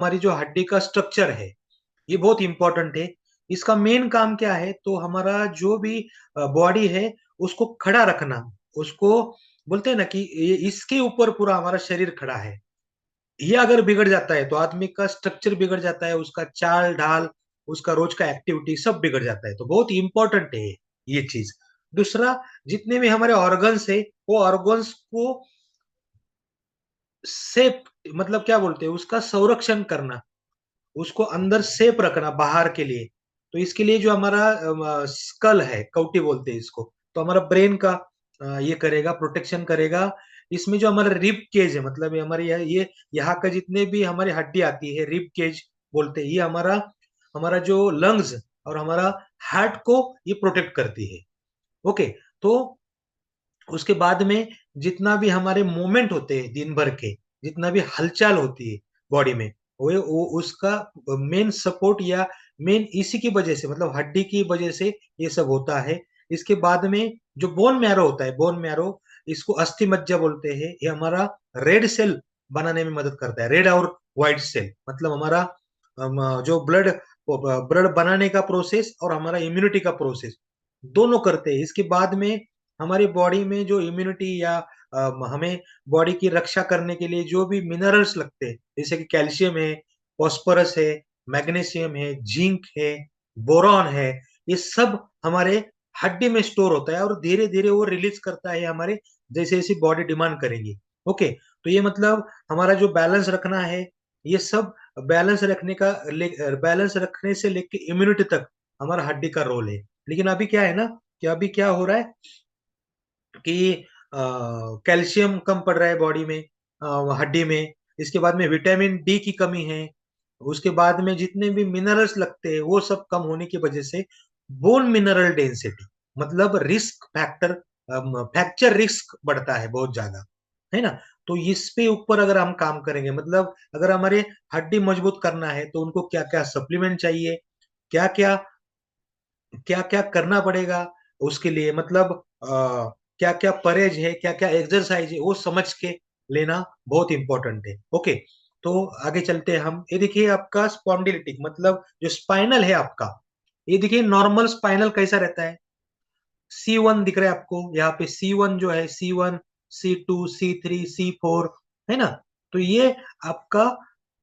हमारी जो हड्डी का स्ट्रक्चर है, ये बहुत इंपॉर्टेंट है। इसका मेन काम क्या है, तो हमारा जो भी बॉडी है उसको खड़ा रखना। उसको बोलते हैं ना कि इसके ऊपर पूरा हमारा शरीर खड़ा है। ये अगर बिगड़ जाता है तो आदमी का स्ट्रक्चर बिगड़ जाता है, उसका चाल ढाल, उसका रोज का एक्टिविटी सब बिगड़ जाता है। तो बहुत इंपॉर्टेंट है ये चीज। दूसरा, जितने भी हमारे ऑर्गन्स है, वो ऑर्गन्स को सेफ, मतलब क्या बोलते हैं, उसका संरक्षण करना, उसको अंदर सेफ रखना बाहर के लिए। तो इसके लिए जो हमारा स्कल है, कवटी बोलते हैं इसको, तो हमारा ब्रेन का ये करेगा, प्रोटेक्शन करेगा। इसमें जो हमारा रिब केज है, मतलब ये हमारी ये यहाँ का जितने भी हमारी हड्डी आती है, रिब केज बोलते हैं, ये हमारा हमारा जो लंग्स और हमारा हार्ट को ये प्रोटेक्ट करती है। ओके। तो उसके बाद में जितना भी हमारे मूवमेंट होते हैं दिन भर के, जितना भी हलचल होती है बॉडी में, वो उसका मेन सपोर्ट या मेन इसी की वजह से, मतलब हड्डी की वजह से ये सब होता है। इसके बाद में जो बोन मैरो होता है, बोन मैरो, इसको अस्थि मज्जा बोलते हैं। ये हमारा रेड सेल बनाने में मदद करता है, रेड और व्हाइट सेल, मतलब हमारा जो ब्लड बनाने का प्रोसेस और हमारा इम्यूनिटी का प्रोसेस दोनों करते हैं। इसके बाद में हमारी बॉडी में जो इम्यूनिटी या हमें बॉडी की रक्षा करने के लिए जो भी मिनरल्स लगते हैं, जैसे कि कैल्शियम है, फॉस्फोरस है, मैग्नीशियम है, जिंक है, बोरॉन है, ये सब हमारे हड्डी में स्टोर होता है और धीरे धीरे वो रिलीज करता है हमारे जैसे जैसे बॉडी डिमांड करेगी। ओके। तो ये मतलब हमारा जो बैलेंस रखना है, ये सब बैलेंस रखने का, बैलेंस रखने से लेके इम्यूनिटी तक हमारा हड्डी का रोल है। लेकिन अभी क्या है ना, कि अभी क्या हो रहा है कि कैल्शियम कम पड़ रहा है बॉडी में, हड्डी में। इसके बाद में विटामिन डी की कमी है। उसके बाद में जितने भी मिनरल्स लगते हैं वो सब कम होने की वजह से बोन मिनरल डेंसिटी, मतलब रिस्क फैक्टर, फ्रैक्चर रिस्क बढ़ता है बहुत ज्यादा, है ना। तो इस पे ऊपर अगर हम काम करेंगे, मतलब अगर हमारे हड्डी मजबूत करना है तो उनको क्या क्या सप्लीमेंट चाहिए, क्या क्या क्या क्या करना पड़ेगा उसके लिए, मतलब क्या क्या परहेज है, क्या क्या एक्सरसाइज है, वो समझ के लेना बहुत इंपॉर्टेंट है। ओके। तो आगे चलते हैं हम। ये देखिए आपका स्पॉन्डिलिटिक, मतलब जो स्पाइनल है आपका, ये देखिए नॉर्मल स्पाइनल कैसा रहता है। C1 दिख रहा है आपको यहाँ पे, C1 जो है, C1, C2, C3, C4, है ना। तो ये आपका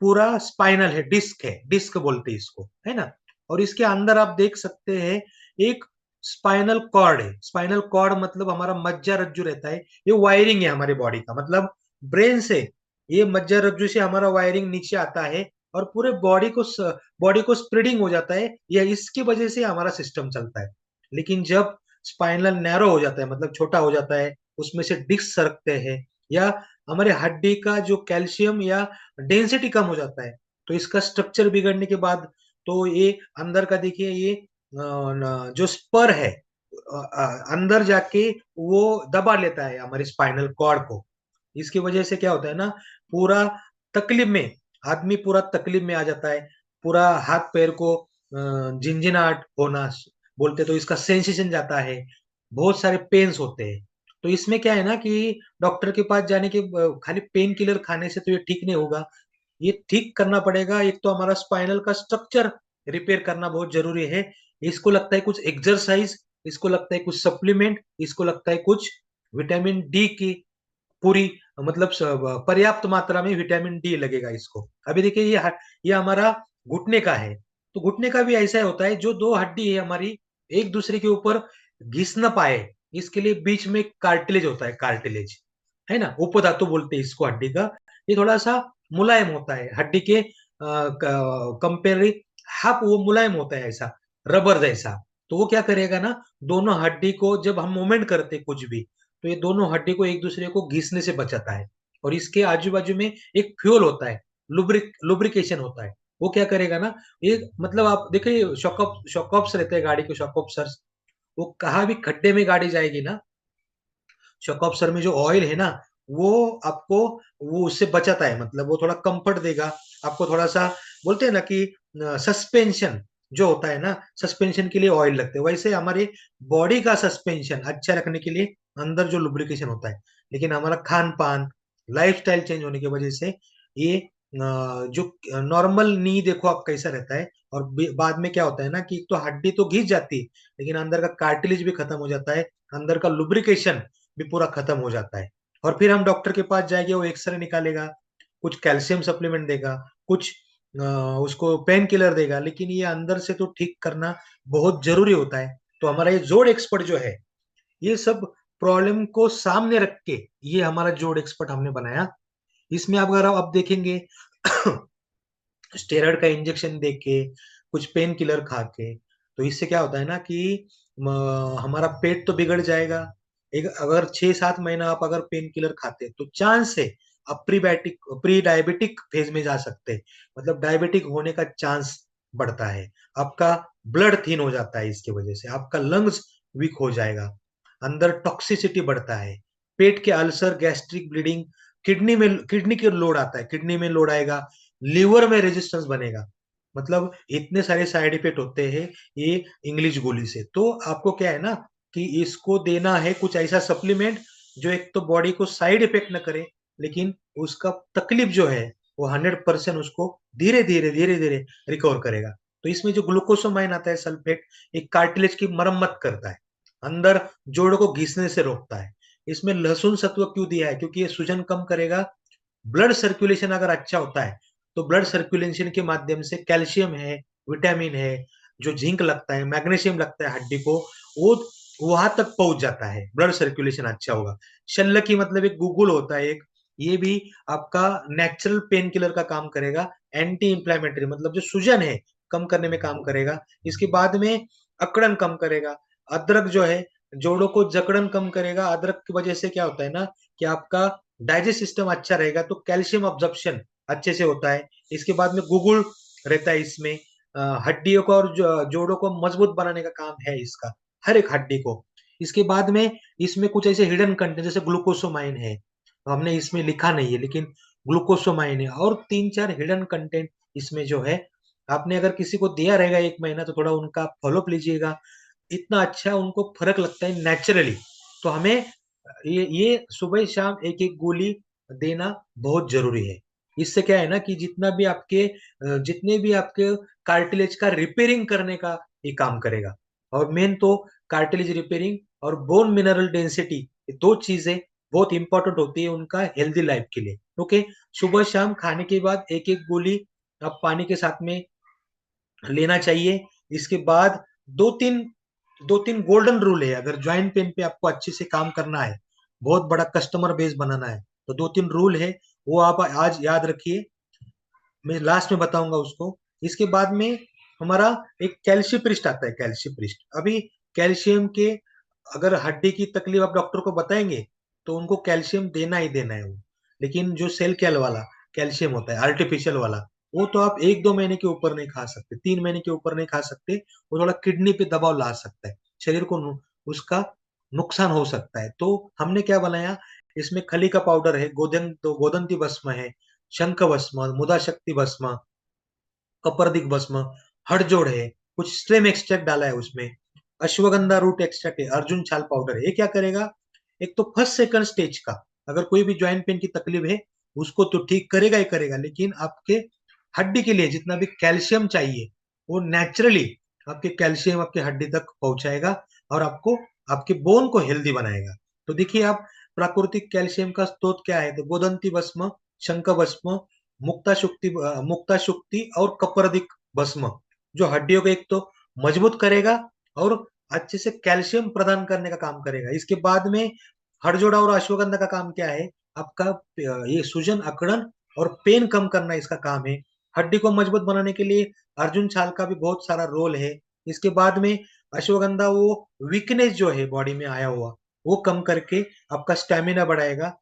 पूरा स्पाइनल है, डिस्क है, डिस्क बोलते हैं इसको, है ना। और इसके अंदर आप देख सकते हैं एक स्पाइनल कॉर्ड है। स्पाइनल कॉर्ड मतलब हमारा मज्जा रज्जु रहता है, ये वायरिंग है हमारे बॉडी का, मतलब ब्रेन से ये मज्जा रज्जु से हमारा वायरिंग नीचे आता है और पूरे बॉडी को स्प्रेडिंग हो जाता है। यह इसकी वजह से हमारा सिस्टम चलता है। लेकिन जब स्पाइनल नैरो हो जाता है, मतलब छोटा हो जाता है, उसमें से डिस्क सरकते हैं, या हमारे हड्डी का जो कैल्शियम या डेंसिटी कम हो जाता है, तो इसका स्ट्रक्चर बिगड़ने के बाद तो ये अंदर का देखिए, ये जो स्पर है, अंदर जाके वो दबा लेता है हमारे स्पाइनल कॉर्ड को। इसकी वजह से क्या होता है ना, पूरा तकलीफ में, आदमी पूरा तकलीफ में आ जाता है, पूरा हाथ पैर को झिंझिनाहट होना बोलते, तो इसका सेंसेशन जाता है, बहुत सारे पेन्स होते हैं। तो इसमें क्या है ना कि डॉक्टर के पास जाने के खाली पेन किलर खाने से तो ये ठीक नहीं होगा। ये ठीक करना पड़ेगा। एक तो हमारा स्पाइनल का स्ट्रक्चर रिपेयर करना बहुत जरूरी है। इसको लगता है कुछ एक्सरसाइज, इसको लगता है कुछ सप्लीमेंट, इसको लगता है कुछ विटामिन डी की पूरी, मतलब पर्याप्त मात्रा में विटामिन डी लगेगा इसको। अभी देखिए ये हमारा घुटने का है, तो घुटने का भी ऐसा होता है, जो दो हड्डी है हमारी एक दूसरे के ऊपर घिस न पाए, इसके लिए बीच में कार्टिलेज होता है, कार्टिलेज, है ना, उपधातु बोलते हैं इसको हड्डी का। ये थोड़ा सा मुलायम होता है हड्डी के कंपेयर, हाफ वो मुलायम होता है, ऐसा रबर जैसा। तो वो क्या करेगा ना, दोनों हड्डी को जब हम मूवमेंट करते कुछ भी, तो ये दोनों हड्डी को एक दूसरे को घिसने से बचाता है। और इसके आजू बाजू में एक फ्यूल होता है, लुब्रिकेशन होता है। वो क्या करेगा ना, ये मतलब आप देखिए शॉकअप्स रहते हैं गाड़ी के, शॉकअप्सर्स, वो कहाँ भी खड्डे में गाड़ी जाएगी ना, शॉकअप्सर में जो ऑयल है ना, वो आपको वो उससे बचाता है, मतलब वो थोड़ा कंफर्ट देगा आपको, थोड़ा सा बोलते हैं ना कि सस्पेंशन जो होता है ना, सस्पेंशन के लिए ऑयल लगते हैं, वैसे हमारे बॉडी का सस्पेंशन अच्छा रखने के लिए अंदर जो लुब्रिकेशन होता है। लेकिन हमारा खान पान, लाइफस्टाइल चेंज होने की वजह से ये जो नॉर्मल नी देखो आप कैसा रहता है, और बाद में क्या होता है ना कि एक तो हड्डी तो घिस जाती है, लेकिन अंदर का कार्टिलेज भी खत्म हो जाता है, अंदर का लुब्रिकेशन भी पूरा खत्म हो जाता है। और फिर हम डॉक्टर के पास जाएंगे, वो एक्सरे निकालेगा, कुछ कैल्शियम सप्लीमेंट देगा, कुछ उसको पेन किलर देगा, लेकिन ये अंदर से तो ठीक करना बहुत जरूरी होता है। तो हमारा ये जोड़ एक्सपर्ट जो है, ये सब प्रॉब्लम को सामने रख के ये हमारा जोड़ एक्सपर्ट हमने बनाया। इसमें आप अगर आप देखेंगे स्टेरॉइड का इंजेक्शन दे के, कुछ पेन किलर खा के, तो इससे क्या होता है ना कि हमारा पेट तो बिगड़ जाएगा। एक अगर 6-7 महीना आप अगर पेन किलर खाते हैं, तो चांस है आप प्री डायबिटिक फेज में जा सकते हैं। मतलब डायबिटिक होने का चांस बढ़ता है। आपका ब्लड थिन हो जाता है, इसकी वजह से आपका लंग्स वीक हो जाएगा, अंदर टॉक्सिसिटी बढ़ता है, पेट के अल्सर, गैस्ट्रिक ब्लीडिंग, किडनी के लोड आता है, किडनी में लोड आएगा, लीवर में रेजिस्टेंस बनेगा। मतलब इतने सारे साइड इफेक्ट होते हैं ये इंग्लिश गोली से। तो आपको क्या है ना कि इसको देना है कुछ ऐसा सप्लीमेंट जो एक तो बॉडी को साइड इफेक्ट न करे, लेकिन उसका तकलीफ जो है वो 100% उसको धीरे धीरे धीरे धीरे रिकवर करेगा। तो इसमें जो ग्लूकोसामाइन आता है सल्फेट, एक कार्टिलेज की मरम्मत करता है, अंदर जोड़ों को घिसने से रोकता है। इसमें लहसुन सत्व क्यों दिया है? क्योंकि ये सूजन कम करेगा। ब्लड सर्कुलेशन अगर अच्छा होता है, तो ब्लड सर्कुलेशन के माध्यम से कैल्शियम है, विटामिन है, जो जिंक लगता है, मैग्नीशियम लगता है हड्डी को, वो वहां तक पहुंच जाता है। ब्लड सर्कुलेशन अच्छा होगा। शल्य की मतलब एक गुगुल होता है एक, ये भी आपका नेचुरल पेन किलर का काम करेगा। एंटी इंफ्लेमेटरी मतलब जो सूजन है कम करने में काम करेगा। इसके बाद में अकड़न कम करेगा। अदरक जो है जोड़ों को जकड़न कम करेगा। अदरक की वजह से क्या होता है ना कि आपका डाइजेस्ट सिस्टम अच्छा रहेगा, तो कैल्शियम अब्जॉर्प्शन अच्छे से होता है। इसके बाद में गुगुल रहता है इसमें, हड्डियों को और जोड़ों को मजबूत बनाने का काम है इसका, हर एक हड्डी को। इसके बाद में इसमें कुछ ऐसे हिडन कंटेंट जैसे ग्लूकोसोमाइन है, हमने इसमें लिखा नहीं है, लेकिन ग्लूकोसोमाइन है, और 3-4 हिडन कंटेंट इसमें जो है। आपने अगर किसी को दिया रहेगा 1 महीना, तो थोड़ा उनका फॉलोअप लीजिएगा। इतना अच्छा उनको फर्क लगता है नेचुरली। तो हमें ये सुबह शाम एक एक गोली देना बहुत जरूरी है। इससे क्या है ना कि जितने भी आपके कार्टिलेज का रिपेयरिंग करने का ये काम करेगा। और मेन तो कार्टिलेज रिपेयरिंग और बोन मिनरल डेंसिटी, ये दो चीजें बहुत इंपॉर्टेंट होती है उनका हेल्दी लाइफ के लिए। ओके, सुबह शाम खाने के बाद एक एक गोली आप पानी के साथ में लेना चाहिए। इसके बाद दो तीन दो तीन गोल्डन रूल है, अगर ज्वाइंट पेन पे आपको अच्छे से काम करना है, बहुत बड़ा कस्टमर बेस बनाना है, तो 2-3 रूल है, वो आप आज याद रखिए। मैं लास्ट में बताऊंगा उसको। इसके बाद में हमारा एक कैल्शियप्रिस्ट आता है, कैल्शियप्रिस्ट। अभी कैल्शियम के, अगर हड्डी की तकलीफ आप डॉक्टर को बताएंगे, तो उनको कैल्शियम देना ही देना है वो। लेकिन जो सेल कैल वाला कैल्शियम होता है आर्टिफिशियल वाला, वो तो आप 1-2 महीने के ऊपर नहीं खा सकते, 3 महीने के ऊपर नहीं खा सकते। वो थोड़ा किडनी पे दबाव ला सकता है, शरीर को उसका नुकसान हो सकता है। तो हमने क्या बनाया, इसमें खली का पाउडर है, गोदंती भस्म है, शंख भस्म, मुदा शक्ति भस्म, कपर्दिक भस्म, हड़जोड़ है, कुछ स्ट्रेम एक्सट्रैक्ट डाला है उसमें, अश्वगंधा रूट एक्सट्रैक्ट है, अर्जुन छाल पाउडर है। ये क्या करेगा, एक तो फर्स्ट सेकंड स्टेज का अगर कोई भी ज्वाइंट पेन की तकलीफ है, उसको तो ठीक करेगा ही करेगा, लेकिन आपके हड्डी के लिए जितना भी कैल्शियम चाहिए, वो नेचुरली आपके कैल्शियम आपके हड्डी तक पहुंचाएगा, और आपको आपके बोन को हेल्दी बनाएगा। तो देखिए आप, प्राकृतिक कैल्शियम का स्रोत क्या है, तो गोदंती भस्म, शंख भस्म, मुक्ता शुक्ति और कपर्दिक भस्म, जो हड्डियों को एक तो मजबूत करेगा और अच्छे से कैल्शियम प्रदान करने का काम करेगा। इसके बाद में हड़जोड़ा और अश्वगंधा का काम क्या है, आपका ये सूजन, अकड़न और पेन कम करना इसका काम है। हड्डी को मजबूत बनाने के लिए अर्जुन छाल का भी बहुत सारा रोल है। इसके बाद में अश्वगंधा वो वीकनेस जो है बॉडी में आया हुआ, वो कम करके आपका स्टेमिना बढ़ाएगा,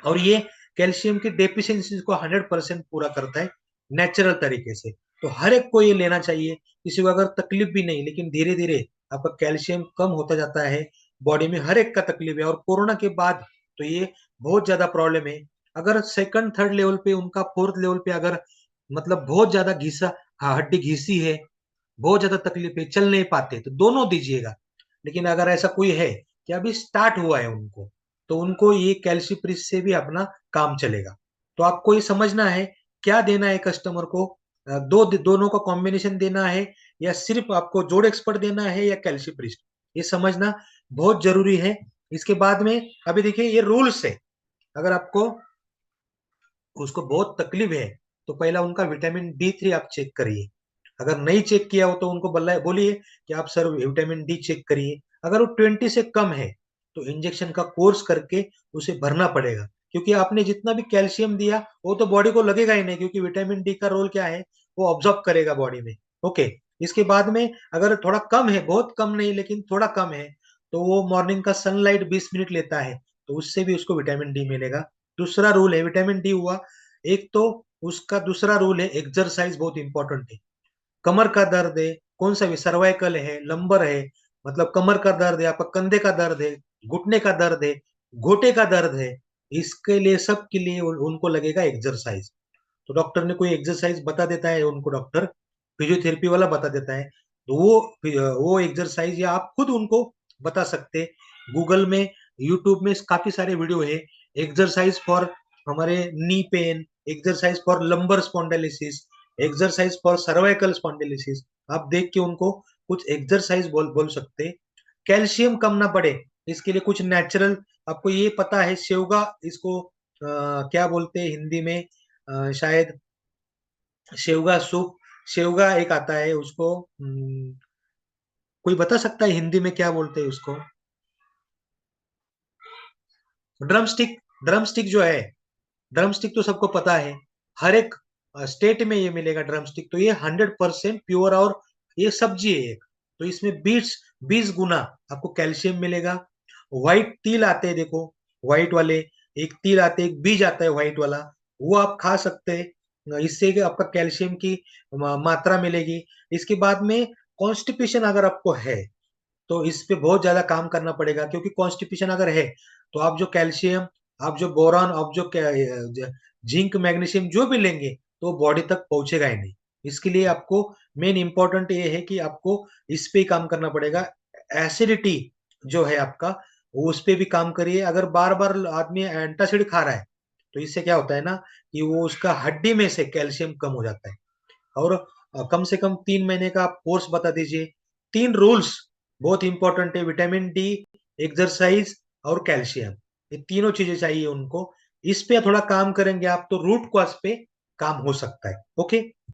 और ये कैल्शियम की डेफिशिएंसी को 100% पूरा करता है नेचुरल तरीके से। तो हर एक को ये लेना चाहिए। किसी को अगर तकलीफ भी नहीं, लेकिन धीरे धीरे आपका कैल्शियम कम होता जाता है बॉडी में, हर एक का तकलीफ है। और कोरोना के बाद तो ये बहुत ज्यादा प्रॉब्लम है। अगर सेकंड थर्ड लेवल पे, उनका फोर्थ लेवल पे अगर मतलब बहुत ज्यादा घिसा, हड्डी घिसी है, बहुत ज्यादा तकलीफ है, चल नहीं पाते, तो दोनों दीजिएगा। लेकिन अगर ऐसा कोई है कि अभी स्टार्ट हुआ है उनको, तो उनको ये कैल्शिप्रिस से भी अपना काम चलेगा। तो आपको ये समझना है क्या देना है कस्टमर को, दोनों का कॉम्बिनेशन देना है या सिर्फ आपको जोड़ एक्सपर्ट देना है या कैल्शिप्रिस्ट, ये समझना बहुत जरूरी है। इसके बाद में अभी देखिए ये रूल्स है, अगर आपको उसको बहुत तकलीफ है तो पहला उनका विटामिन D3 आप चेक करिए। अगर नहीं चेक किया हो तो उनको बोलिए कि आप सर विटामिन डी चेक करिए। अगर वो 20 से कम है तो इंजेक्शन का कोर्स करके उसे भरना पड़ेगा, क्योंकि आपने जितना भी कैल्शियम दिया वो तो बॉडी को लगेगा ही नहीं, क्योंकि विटामिन डी का रोल क्या है, वो ऑब्जॉर्व करेगा बॉडी में। ओके, इसके बाद में अगर थोड़ा कम है, बहुत कम नहीं लेकिन थोड़ा कम है, तो वो मॉर्निंग का सनलाइट 20 मिनट लेता है, तो उससे भी उसको विटामिन डी मिलेगा। दूसरा रूल है विटामिन डी हुआ एक तो, उसका दूसरा रूल है एक्सरसाइज बहुत इंपॉर्टेंट है। कमर का दर्द है, कौन सा भी सर्वाइकल है, लंबर है, मतलब कमर का दर्द है, आपका कंधे का दर्द है, घुटने का दर्द है, घोटे का दर्द है, इसके लिए सब के लिए उनको लगेगा एक्सरसाइज। तो डॉक्टर ने कोई एक्सरसाइज बता देता है उनको, डॉक्टर फिजियोथेरेपी वाला बता देता है, तो वो एक्सरसाइज या आप खुद उनको बता सकते। गूगल में, यूट्यूब में काफी सारे वीडियो है, एक्सरसाइज फॉर हमारे knee pain, exercise for lumbar spondylosis, exercise for cervical spondylosis, आप देख के उनको कुछ एक्सरसाइज बोल सकते। कैल्शियम कम ना पड़े इसके लिए कुछ नेचुरल, आपको ये पता है सेवगा, इसको क्या बोलते हैं हिंदी में, शायद सेवगा सूप, सेवगा एक आता है उसको, कोई बता सकता है हिंदी में क्या बोलते हैं उसको? Drum stick. ड्रम स्टिक जो है, ड्रम स्टिक तो सबको पता है, हर एक स्टेट में ये मिलेगा ड्रम स्टिक, तो ये 100% प्योर और ये सब्जी है एक, तो इसमें 20 गुना आपको कैल्शियम मिलेगा। व्हाइट तिल आते हैं देखो, व्हाइट वाले एक तिल आते हैं, एक बीज आता है व्हाइट वाला, वो आप खा सकते हैं, इससे आपका कैल्शियम की मात्रा मिलेगी। इसके बाद में कॉन्स्टिपेशन अगर आपको है तो इस पे बहुत ज्यादा काम करना पड़ेगा, क्योंकि कॉन्स्टिपेशन अगर है तो आप जो कैल्शियम, आप जो बोरॉन, आप जो जिंक मैग्नीशियम जो भी लेंगे तो बॉडी तक पहुंचेगा ही नहीं। इसके लिए आपको मेन इंपॉर्टेंट ये है कि आपको इस पे ही काम करना पड़ेगा। एसिडिटी जो है आपका, वो उस पे भी काम करिए। अगर बार बार आदमी एंटासिड खा रहा है तो इससे क्या होता है ना, कि वो उसका हड्डी में से कैल्शियम कम हो जाता है। और कम से कम 3 महीने का आप कोर्स बता दीजिए। 3 रूल्स बहुत इंपॉर्टेंट है, विटामिन डी, एक्सरसाइज और कैल्शियम, ये तीनों चीजें चाहिए उनको। इस पे थोड़ा काम करेंगे आप तो रूट कॉज पे काम हो सकता है। ओके।